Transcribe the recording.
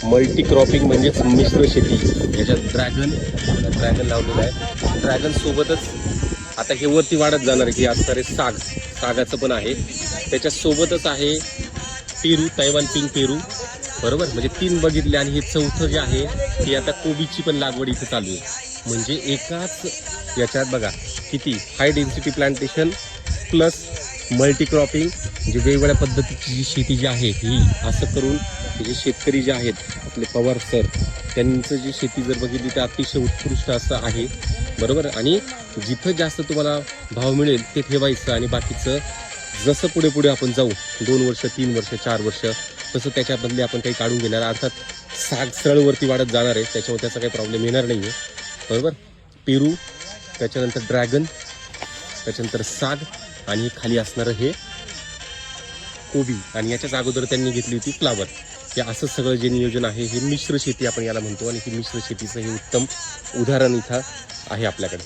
Multi cropping म्हणजेच मिश्र शेती. याच्यात ड्रॅगन लावलेलं आहे. ड्रॅगन सोबतच आता हे वरती वाढत जाणार आहे की असणारे सागाचं पण आहे. त्याच्यासोबतच आहे पेरू, तैवान पिंक पेरू, बरोबर. म्हणजे 3 बघितले आणि हे 4थं जे आहे ते आता कोबीची पण लागवड इथे चालू आहे. म्हणजे एकाच याच्यात बघा किती high density plantation plus multi cropping, म्हणजे वेगवेगळ्या पद्धतीची जी शेती जी आहे ही असं करून जे शेतकरी जे आहेत आपले पवार सर, त्यांचं जी शेती जर बघितली तर अतिशय उत्कृष्ट असं आहे, बरोबर. आणि जिथं जास्त तुम्हाला भाव मिळेल ते ठेवायचं आणि बाकीचं जसं पुढे पुढे आपण जाऊ 2 वर्ष 3 वर्ष 4 वर्ष तसं त्याच्याबदले आपण काही काढून घेणार. अर्थात साग सरळवरती वाढत जाणार आहे, त्याच्यामुळे त्याचा काही प्रॉब्लेम येणार नाही आहे, बरोबर. पेरू, त्याच्यानंतर ड्रॅगन, त्याच्यानंतर साग आणि खाली असणारं हे कोबी. आणि याच्याच अगोदर त्यांनी घेतली होती फ्लावर. हे असं सगळं जे नियोजन आहे हे मिश्र शेती आपण याला म्हणतो. आणि ही मिश्र शेतीचं हे उत्तम उदाहरण इथं आहे आपल्याकडे.